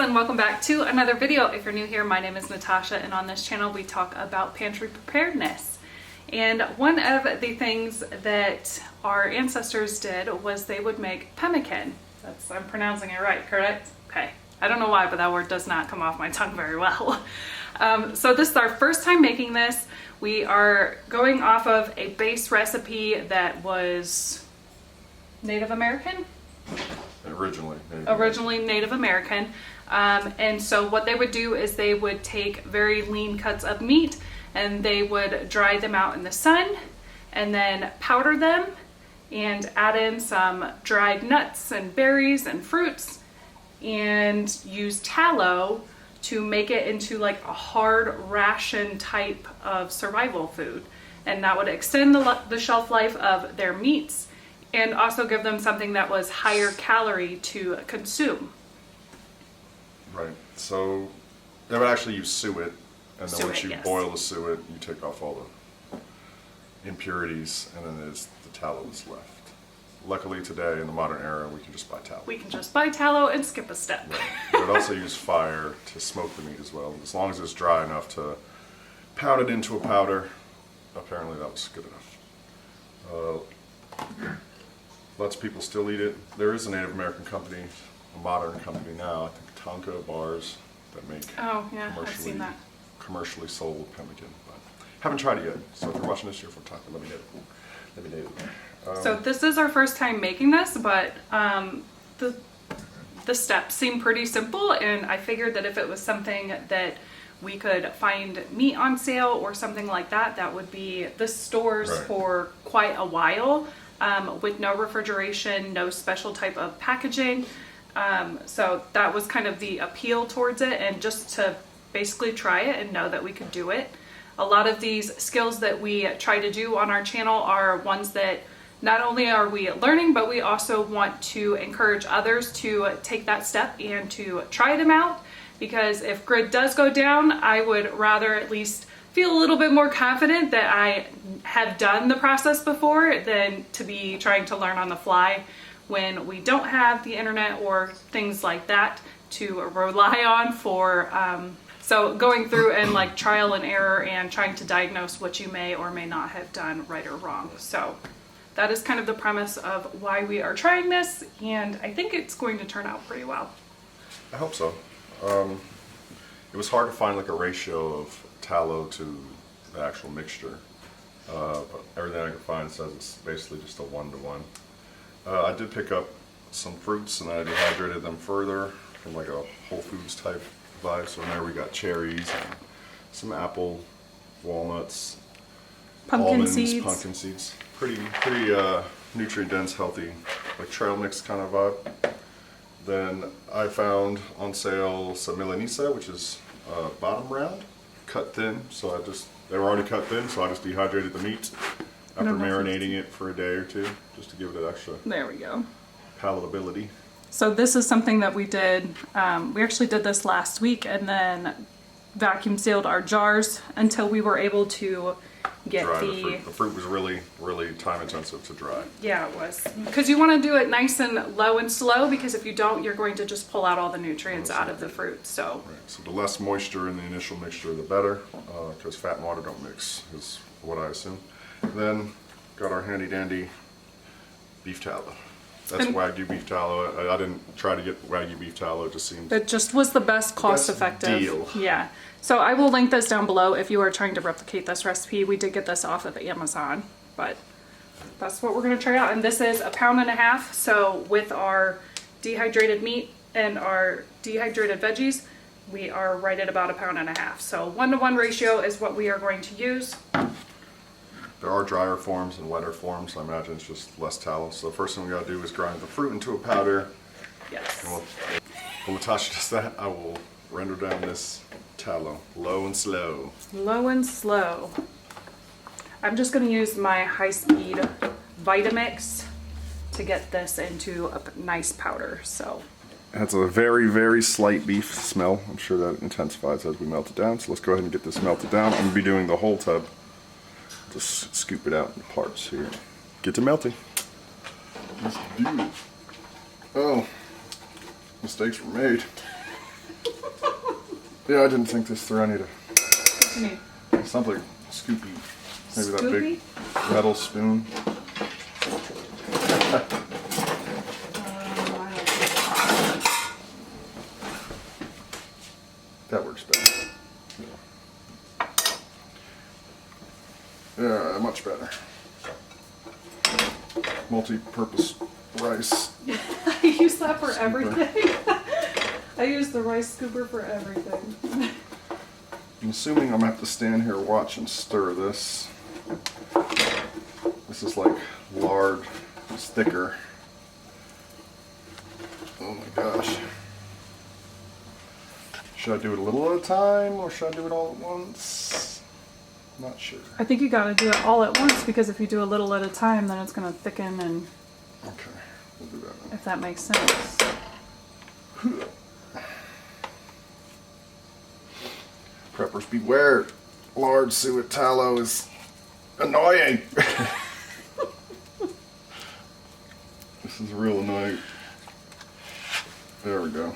and welcome back to another video. If you're new here, my name is Natasha, and on this channel we talk about pantry preparedness. And one of the things that our ancestors did was they would make pemmican. I'm pronouncing it right, correct? Okay. I don't know why, but that word does not come off my tongue very well. So this is our first time making this. We are going off of a base recipe that was Native American? Originally Native American. And so what they would do is they would take very lean cuts of meat and they would dry them out in the sun and then powder them and add in some dried nuts and berries and fruits and use tallow to make it into like a hard ration type of survival food. And that would extend the shelf life of their meats and also give them something that was higher calorie to consume. Right, so they would actually use suet, and then once you boil the suet, you take off all the impurities, and then the tallow is left. Luckily today, in the modern era, we can just buy tallow. We can just buy tallow and skip a step. Right. They would also use fire to smoke the meat as well, as long as it's dry enough to pound it into a powder. Apparently that was good enough. Lots of people still eat it. There is a Native American company, a modern company now, I think Tonka bars, that make I've seen that. commercially sold pemmican. But haven't tried it yet, so if you're watching this, you're from Tonka, let me know. So this is our first time making this, but the steps seem pretty simple, and I figured that if it was something that we could find meat on sale or something like that, that would be the stores for quite a while. With no refrigeration, no special type of packaging. So that was kind of the appeal towards it, and just to basically try it and know that we could do it. A lot of these skills that we try to do on our channel are ones that not only are we learning, but we also want to encourage others to take that step and to try them out, because if grid does go down, I would rather at least feel a little bit more confident that I have done the process before than to be trying to learn on the fly when we don't have the internet or things like that to rely on for so going through and like trial and error and trying to diagnose what you may or may not have done right or wrong. So that is kind of the premise of why we are trying this, and I think it's going to turn out pretty well. I hope so. It was hard to find like a ratio of tallow to the actual mixture, but everything I could find says it's basically just a 1-to-1. I did pick up some fruits and I dehydrated them further from like a Whole Foods type vibe. So in there we got cherries and some apple, walnuts, almonds, pumpkin seeds. Pretty nutrient dense, healthy, like trail mix kind of vibe. Then I found on sale some milanesa, which is bottom round, cut thin. So they were already cut thin, so I just dehydrated the meat after marinating it for a day or two, just to give it an extra. There we go. Palatability. So this is something that we did. We actually did this last week, and then vacuum sealed our jars until we were able to get the fruit. The fruit was really, really time intensive to dry. Yeah, it was. Because you want to do it nice and low and slow, because if you don't, you're going to just pull out all the nutrients out of the fruit. So. Right. So the less moisture in the initial mixture, the better, because fat and water don't mix, is what I assume. Then got our handy dandy beef tallow. That's Wagyu beef tallow. I didn't try to get Wagyu beef tallow. It just seemed... It just was the best cost effective deal. Yeah. So I will link this down below if you are trying to replicate this recipe. We did get this off of Amazon, but that's what we're going to try out. And this is 1.5 pounds. So with our dehydrated meat and our dehydrated veggies, we are right at about 1.5 pounds. So 1-to-1 ratio is what we are going to use. There are drier forms and wetter forms. I imagine it's just less tallow. So the first thing we got to do is grind the fruit into a powder. Yes. And while Natasha does that, I will render down this tallow, low and slow. Low and slow. I'm just going to use my high-speed Vitamix to get this into a nice powder. So it has a very, very slight beef smell. I'm sure that intensifies as we melt it down. So let's go ahead and get this melted down. I'm going to be doing the whole tub. Just scoop it out in parts here. Get to melting. Let's do it. Oh, mistakes were made. Yeah, I didn't think this through. I need What do you need? something scoopy. Maybe that Scoopy? big metal spoon. I don't think That works better. Yeah, much better. Multi-purpose rice. I use that for Scooper. everything. I use the rice scooper for everything. I'm assuming I'm gonna have to stand here, watch, and stir this. This is like lard. It's thicker. Oh my gosh. Should I do it a little at a time, or should I do it all at once? Not sure. I think you gotta do it all at once, because if you do a little at a time, then it's gonna thicken, and Okay, we'll do that now. if that makes sense. Preppers beware. Large suet tallow is annoying. This is real annoying. There we go.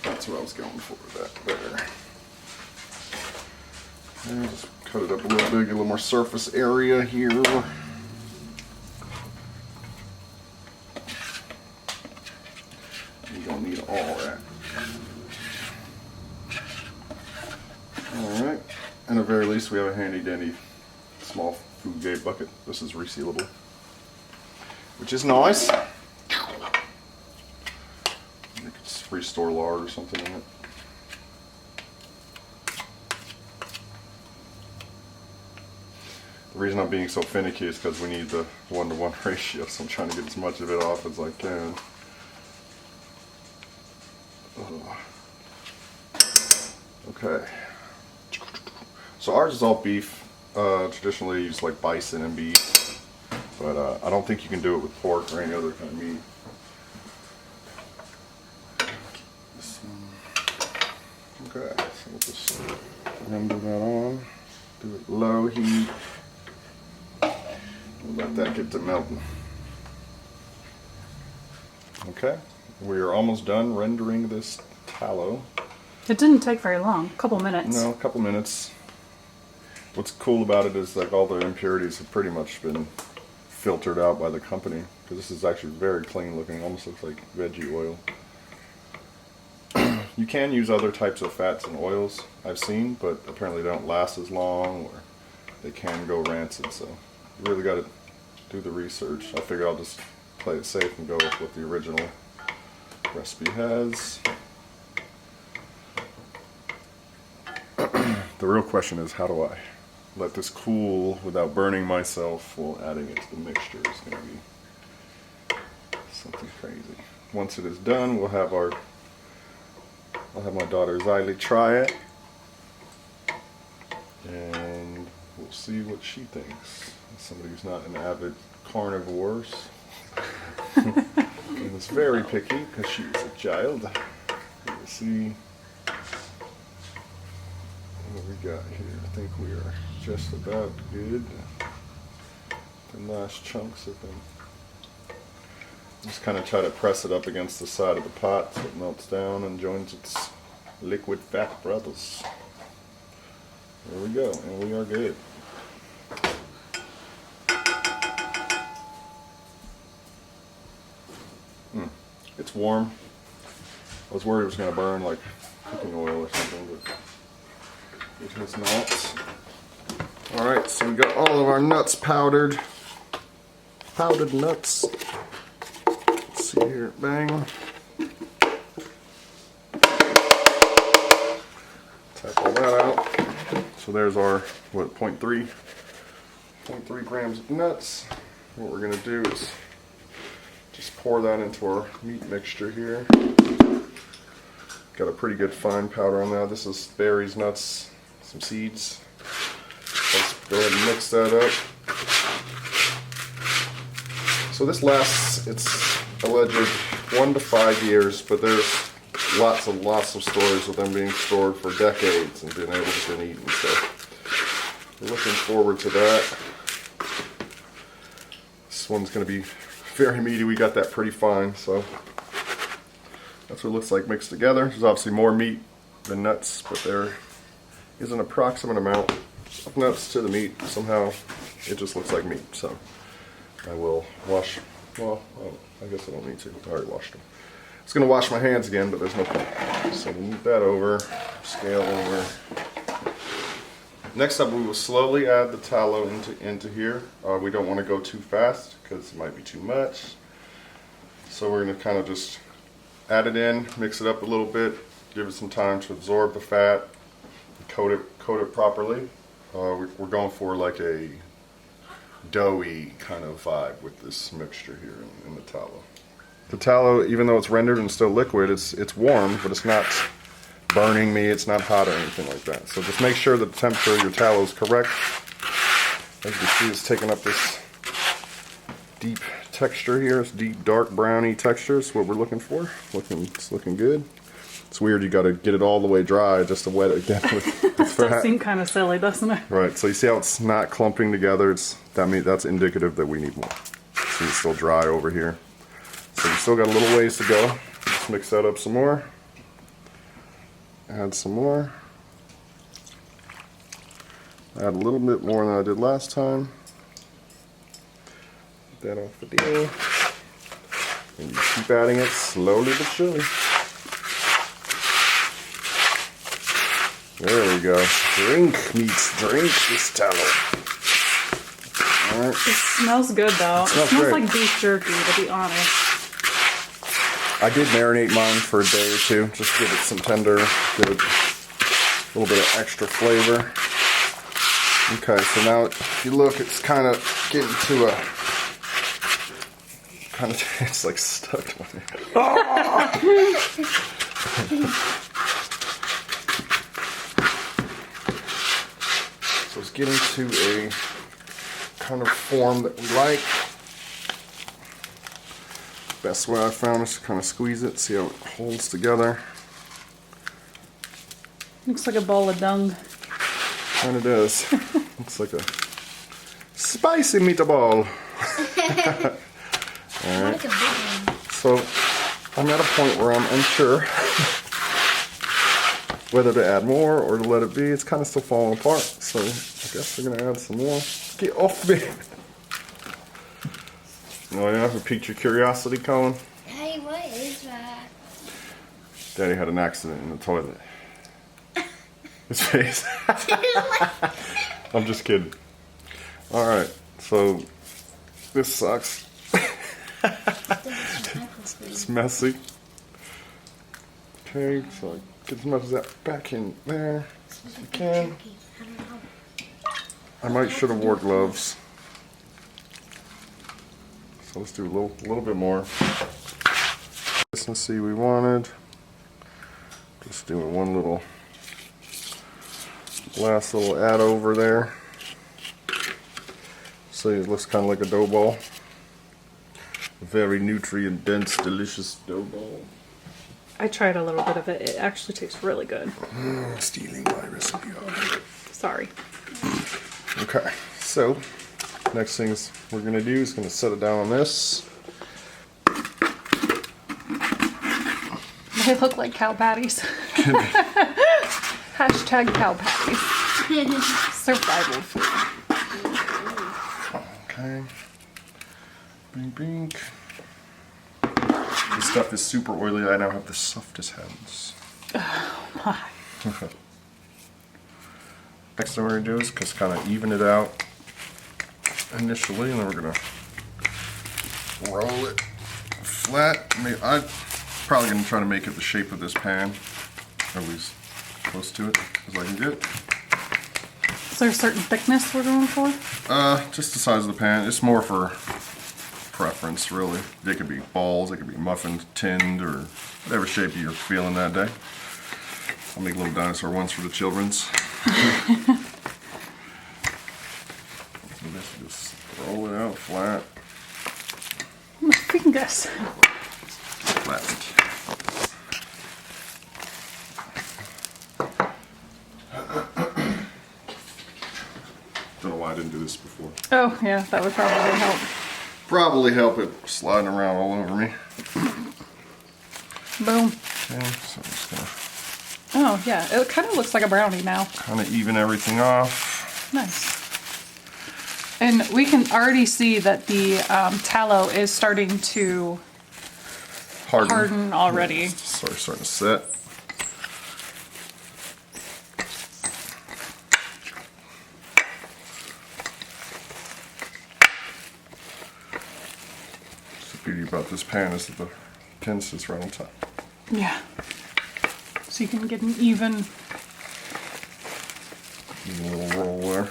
That's what I was going for with that. There. And just cut it up a little bit, get a little more surface area here. You don't need all that. Alright, and at the very least we have a handy dandy small food grade bucket. This is resealable, which is nice. You could just restore lard or something in it. The reason I'm being so finicky is because we need the 1-to-1 ratio, so I'm trying to get as much of it off as I can. Okay. So ours is all beef. Traditionally used like bison and beef, but I don't think you can do it with pork or any other kind of meat. Okay, so we'll just render that on. Do it low heat. We'll let that get to melting. Okay, we are almost done rendering this tallow. It didn't take very long, a couple minutes. No, a couple minutes. What's cool about it is like all the impurities have pretty much been filtered out by the company, because this is actually very clean looking, almost looks like veggie oil. You can use other types of fats and oils I've seen, but apparently they don't last as long, or they can go rancid, so you really got to do the research. I figure I'll just play it safe and go with what the original recipe has. The real question is, how do I let this cool without burning myself while adding it to the mixture? Is going to be something crazy. Once it is done, I'll have my daughter Xylee try it, and we'll see what she thinks. As somebody who's not an avid carnivore and is very picky because she was a child. We'll see what we got here. I think we are just about good. The last chunks have been. Just kind of try to press it up against the side of the pot so it melts down and joins its liquid fat brothers. There we go, and we are good. It's warm. I was worried it was going to burn like cooking oil or something, but it has not. Alright, so we got all of our nuts powdered. Powdered nuts. Let's see here, bang. Tap all that out. So there's our, what, 0.3 grams of nuts. What we're going to do is just pour that into our meat mixture here. Got a pretty good fine powder on that. This is berries, nuts, some seeds. Let's go ahead and mix that up. So this lasts, it's alleged 1 to 5 years, but there's lots of stories of them being stored for decades and being able to be eaten. So we're looking forward to that. This one's going to be very meaty. We got that pretty fine, so that's what it looks like mixed together. There's obviously more meat the nuts, but there is an approximate amount of nuts to the meat. Somehow it just looks like meat, so I will wash, well, I guess I don't need to. I already washed them. I was going to wash my hands again, but there's no point. So we'll move that over, scale over. Next up, we will slowly add the tallow into here. We don't want to go too fast because it might be too much. So we're going to kind of just add it in, mix it up a little bit, give it some time to absorb the fat, coat it properly. We're going for like a doughy kind of vibe with this mixture here in the tallow. The tallow, even though it's rendered and still liquid, it's warm, but it's not burning me, it's not hot or anything like that. So just make sure that the temperature of your tallow is correct. As you can see, it's taking up this deep texture here. It's deep, dark, browny texture is what we're looking for. It's looking good. It's weird, you got to get it all the way dry just to wet it again with fat. Does seem kind of silly, doesn't it? Right, so you see how it's not clumping together? That's indicative that we need more. See, it's still dry over here. So we still got a little ways to go. Let's mix that up some more. Add some more. Add a little bit more than I did last time. Get that off the deal. And you keep adding it slowly but surely. There we go. Drink, meats, drink this tallow. All right. It smells good though. It smells great. like beef jerky, to be honest. I did marinate mine for a day or two, just to give it some tender, give it a little bit of extra flavor. Okay, so now if you look, it's kind of getting to a, it's like stuck to my head. So it's getting to a kind of form that we like. Best way I found is to kind of squeeze it, see how it holds together. Looks like a ball of dung. Kind of does. Looks like a spicy meatball. All right. Like a big one. So I'm at a point where I'm unsure whether to add more or to let it be. It's kind of still falling apart, so I guess we're gonna add some more. Get off me! No, you haven't piqued your curiosity, Colin? Hey, what is that? Daddy had an accident in the toilet. His face. I'm just kidding. Alright, so this sucks. It's messy. Okay, so I get as much of that back in there as you can. I might should have wore gloves. So let's do a little bit more. Consistency we wanted. Just doing one little last little add over there. So it looks kind of like a dough ball. A very nutrient dense, delicious dough ball. I tried a little bit of it. It actually tastes really good. Stealing my recipe. Sorry. Okay, so next things we're gonna do is gonna set it down on this. They look like cow patties. Hashtag cow patties. Survival food. Okay. Bing, bing. This stuff is super oily. I now have the softest hands. Oh my. Next thing we're gonna do is just kind of even it out initially, and then we're gonna roll it flat. I'm probably gonna try to make it the shape of this pan, at least close to it as I can get. Is there a certain thickness we're going for? Just the size of the pan. It's more for preference, really. They could be balls, they could be muffined, tinned, or whatever shape you're feeling that day. I'll make little dinosaur ones for the children's. Just roll it out flat. My fingers. Flat. Don't know why I didn't do this before. Oh yeah, that would probably help. Probably help it sliding around all over me. Boom. Okay, so I'm just gonna. Oh, yeah. It kind of looks like a brownie now. Kind of even everything off. Nice. And we can already see that the tallow is starting to harden already. Starting to set. The beauty about this pan is that the tin sits right on top. Yeah. So you can get an even little roll there.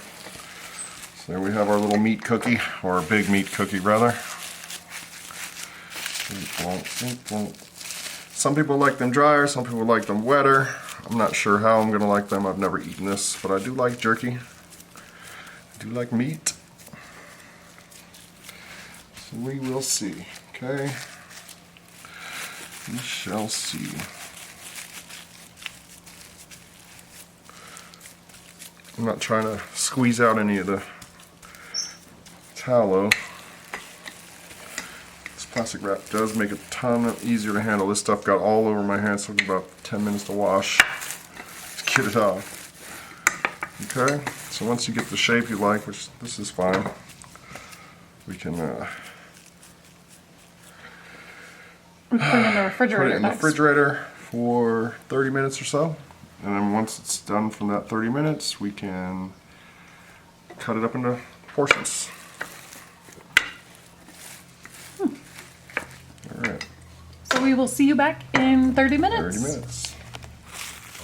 So there we have our little meat cookie, or our big meat cookie rather. Some people like them drier, some people like them wetter. I'm not sure how I'm gonna like them. I've never eaten this, but I do like jerky. I do like meat. So we will see, okay? We shall see. I'm not trying to squeeze out any of the tallow. This plastic wrap does make it a ton easier to handle. This stuff got all over my hands. It took about 10 minutes to wash to get it off. Okay, so once you get the shape you like, which this is fine, we can put it in the refrigerator. put it in the refrigerator for 30 minutes or so. And then once it's done from that 30 minutes, we can cut it up into portions. Alright. So we will see you back in 30 minutes. 30 minutes.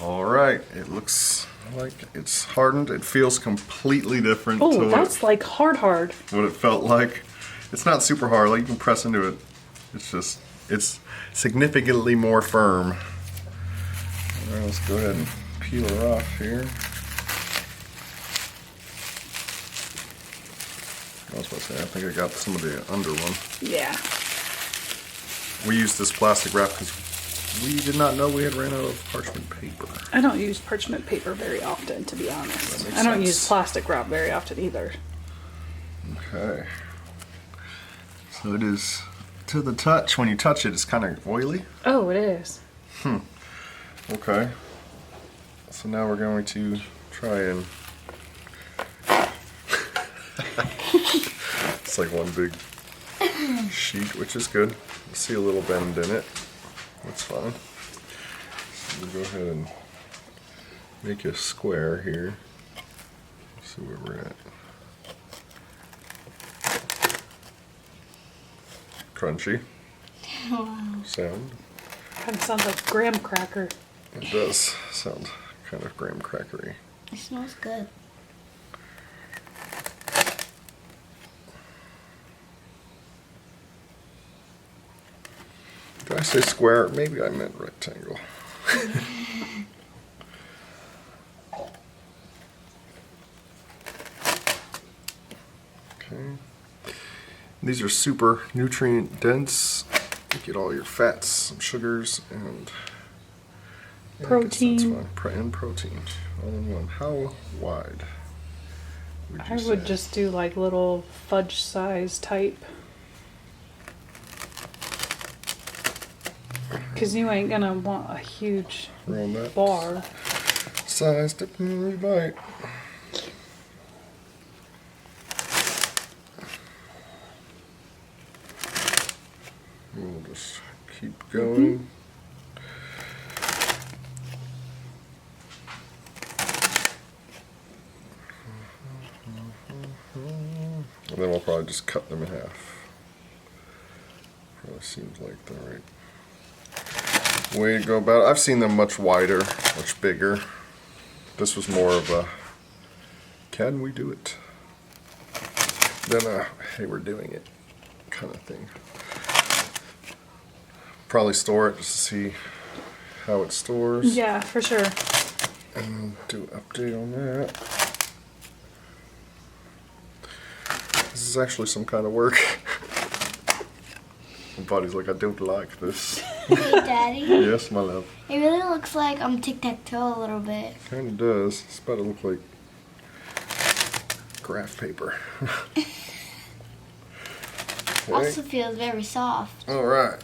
Alright, it looks like it's hardened. It feels completely different Oh, to that's like hard. what it felt like. It's not super hard, like you can press into it. It's significantly more firm. Alright, let's go ahead and peel her off here. I was about to say, I think I got some of the under one. Yeah. We used this plastic wrap because we did not know we had ran out of parchment paper. I don't use parchment paper very often, to be honest. That makes I don't sense. use plastic wrap very often either. Okay. So it is to the touch. When you touch it, it's kind of oily. Oh, it is. Okay. So now we're going to try and... It's like one big sheet, which is good. You see a little bend in it. That's fine. So we'll go ahead and make a square here. See where we're at. Crunchy. Sound. Kind of sounds like graham cracker. It does sound kind of graham crackery. It smells good. Did I say square? Maybe I meant rectangle. Okay. These are super nutrient dense. You get all your fats, some sugars, and yeah, Protein. I guess that's fine. And protein all in one. How wide? I would just do like little fudge size type. Because you ain't gonna want a huge Around that bar. size, definitely bite. We'll just keep going. And then we'll probably just cut them in half. Probably seems like the right way to go about it. I've seen them much wider, much bigger. This was more of a, can we do it? Than a, hey, we're doing it kind of thing. Probably store it just to see how it stores. Yeah, for sure. And do an update on that. This is actually some kind of work. My body's like, I don't like this. Hey, Daddy. Yes, my love. It really looks like tic-tac-toe a little bit. Kind of does. It's about to look like graph paper. Okay. Also feels very soft. All right.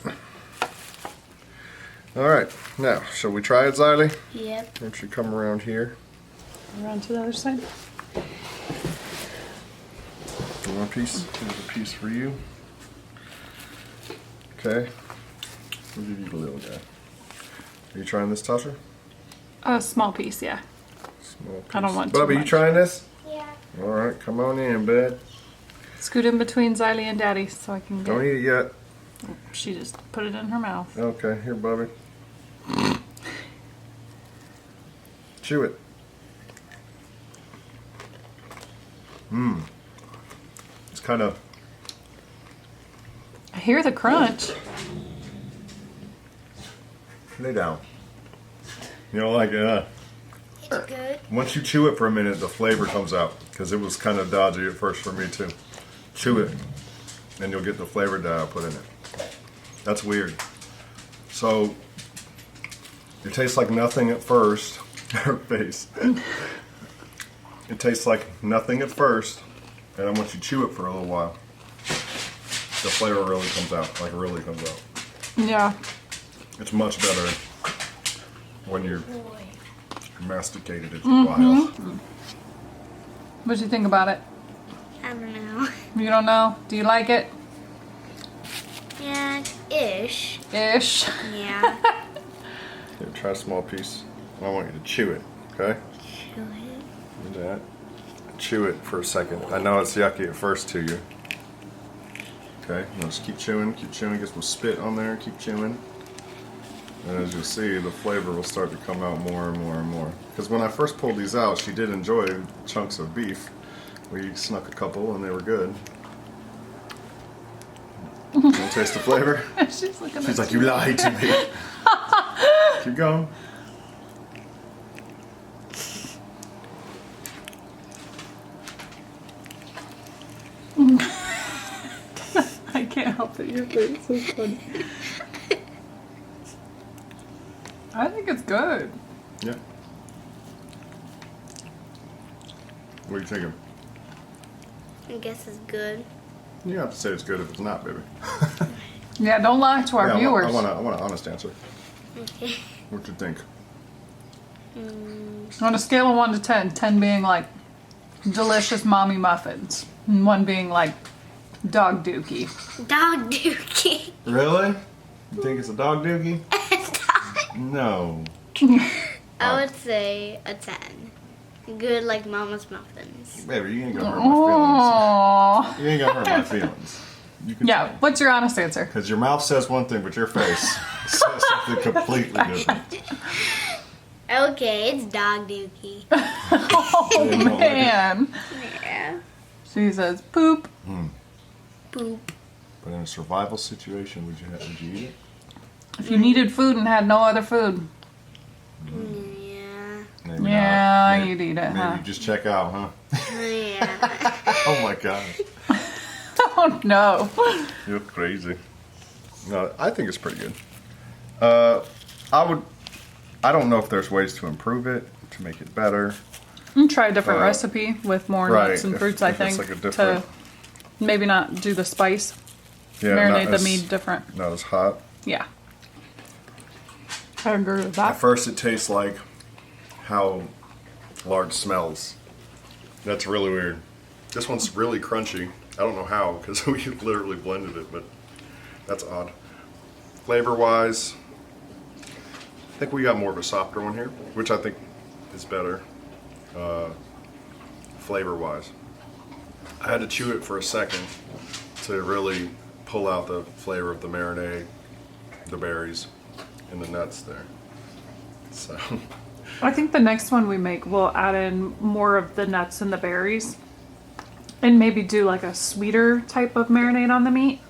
All right, now, shall we try it, Xylee? Yep. Why don't you come around here? Around to the other side. You want a piece? Here's a piece for you. Okay. We'll give you the little guy. Are you trying this, Tasha? A small piece, yeah. Small piece. I don't want too Bubby, you much. trying this? Yeah. All right, come on in, bud. Scoot in between Xylee and Daddy so I can Don't get. eat it yet. She just put it in her mouth. Okay, here, Bubby. Chew it. Mmm. It's kind of. I hear the crunch. Lay down. You know, like, It's good. once you chew it for a minute, the flavor comes out. Because it was kind of dodgy at first for me, too. Chew it, and you'll get the flavor that I put in it. That's weird. So, it tastes like nothing at first. Her face. It tastes like nothing at first, and then once you chew it for a little while, the flavor really comes out. Like, really comes out. Yeah. It's much better when you're masticated it for a while. What do you think about it? I don't know. You don't know? Do you like it? Yeah, ish. Ish. Yeah. Here, try a small piece. I want you to chew it, okay? Chew it. Do that. Chew it for a second. I know it's yucky at first to you. Okay, now just keep chewing, get some spit on there, keep chewing. And as you'll see, the flavor will start to come out more and more and more. Because when I first pulled these out, she did enjoy chunks of beef. We snuck a couple and they were good. You want to taste the flavor? She's looking She's at like, you lied to me. Keep going. I can't help it. Your face is funny. I think it's good. Yeah. What are you thinking? I guess it's good. You don't have to say it's good if it's not, baby. Yeah, don't lie to our Yeah, viewers. I want an honest answer. Okay. What do you think? On a scale of 1 to 10, 10 being like delicious mommy muffins, and 1 being like dog dookie. Dog dookie. Really? You think it's a dog doogie? No. I would say a 10. Good like mama's muffins. Baby, you ain't gonna hurt my feelings. Aww. You ain't gonna hurt my feelings. You can Yeah, what's your honest answer? Because your mouth says one thing, but your face says something completely different. Okay, it's dog dookie. Oh man. Yeah. She says poop. Poop. But in a survival situation, would you eat it? If you needed food and had no other food. Yeah. Maybe Yeah, not. you'd eat it, Maybe huh? you just check out, huh? Yeah. Oh my god. Oh no. You're crazy. No, I think it's pretty good. I don't know if there's ways to improve it, to make it better. Try a different recipe with more right, nuts and if- fruits, if I it's think. like a different- To maybe not do the spice. Yeah, Marinate not the as- meat different. Not as hot. Yeah. I agree with At that. first, it tastes like how lard smells. That's really weird. This one's really crunchy. I don't know how, because we literally blended it, but that's odd. Flavor-wise, I think we got more of a softer one here, which I think is better. Flavor-wise, I had to chew it for a second to really pull out the flavor of the marinade, the berries, and the nuts there. So. I think the next one we make, we'll add in more of the nuts and the berries. And maybe do like a sweeter type of marinade on the meat.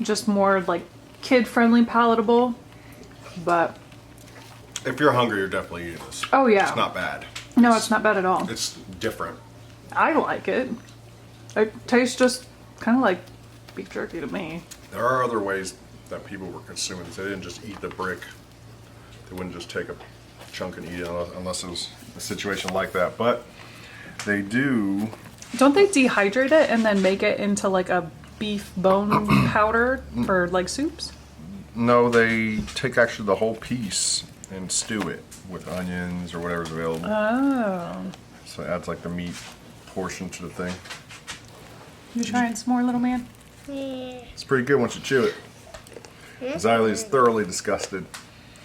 Just more like kid-friendly, palatable. But, If you're hungry, you're definitely eating this. oh yeah. It's not bad. No, it's not bad at all. It's different. I like it. It tastes just kind of like beef jerky to me. There are other ways that people were consuming this. They didn't just eat the brick. They wouldn't just take a chunk and eat it unless it was a situation like that. But they do. Don't they dehydrate it and then make it into like a beef bone powder for like soups? No, they take actually the whole piece and stew it with onions or whatever's available. Oh. So it adds like the meat portion to the thing. You trying some more, little man? Yeah. It's pretty good once you chew it. Xylee is thoroughly disgusted.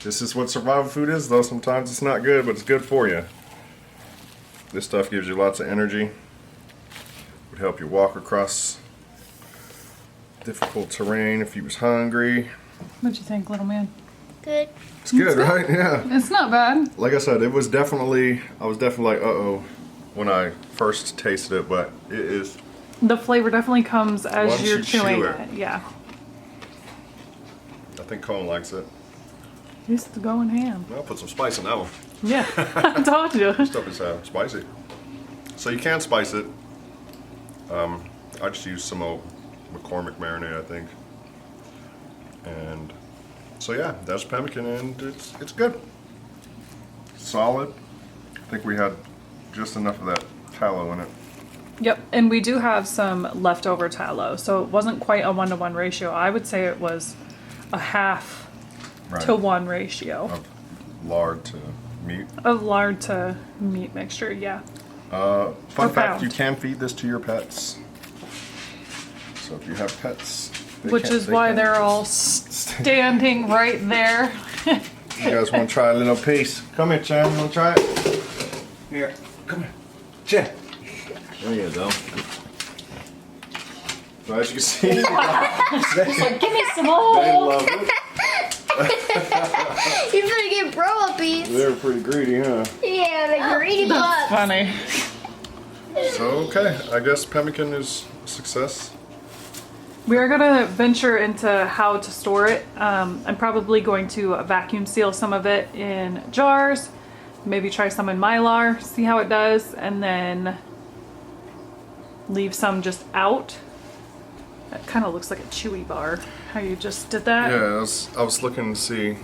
This is what survival food is, though. Sometimes it's not good, but it's good for you. This stuff gives you lots of energy. Would help you walk across difficult terrain if you was hungry. What'd you think, little man? Good. It's good, right? Yeah. It's not bad. Like I said, it was definitely, I was definitely like, uh-oh, when I first tasted it, but it is. The flavor definitely comes as Once you're you chew chewing it. it. Yeah. I think Colin likes it. He's going ham. I'll put some spice in that one. Yeah, I told you. Stuff is spicy. So you can spice it. I just used some old McCormick marinade, I think. And so yeah, that's pemmican, and it's good. Solid. I think we had just enough of that tallow in it. Yep, and we do have some leftover tallow, so it wasn't quite a 1-to-1 ratio. I would say it was a half to 1 ratio Of lard to meat. of lard to meat mixture. Yeah. Fun fact, pound. you can feed this to your pets. So if you have pets, Which is why they're all standing right there. You guys want to try a little piece? Come here, Chan. You want to try it? Here, come here. Chan. There you go. So as you can see, they Give me some more. love it. You're gonna get bro a piece. They're pretty greedy, huh? Yeah, the greedy bugs. Funny. So, okay. I guess pemmican is a success. We are going to venture into how to store it. I'm probably going to vacuum seal some of it in jars, maybe try some in Mylar, see how it does, and then leave some just out. That kind of looks like a chewy bar, how you just did that. Yeah, I was looking to see.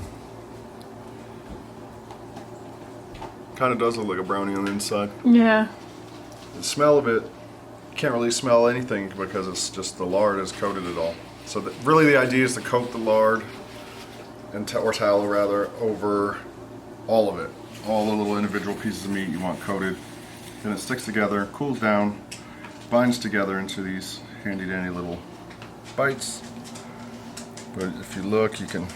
Kind of does look like a brownie on the inside. Yeah. The smell of it, you can't really smell anything because it's just the lard has coated it all. So really the idea is to coat the lard and or tallow rather over all of it. All the little individual pieces of meat you want coated. Then it sticks together, cools down, binds together into these handy dandy little bites. But if you look, you can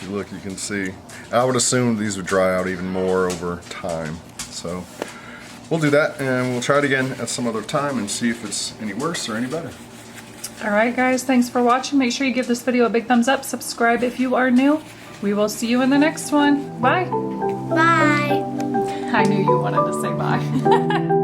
you can see. I would assume these would dry out even more over time. So we'll do that, and we'll try it again at some other time and see if it's any worse or any better. Alright guys, thanks for watching. Make sure you give this video a big thumbs up. Subscribe if you are new. We will see you in the next one. Bye. Bye. I knew you wanted to say bye.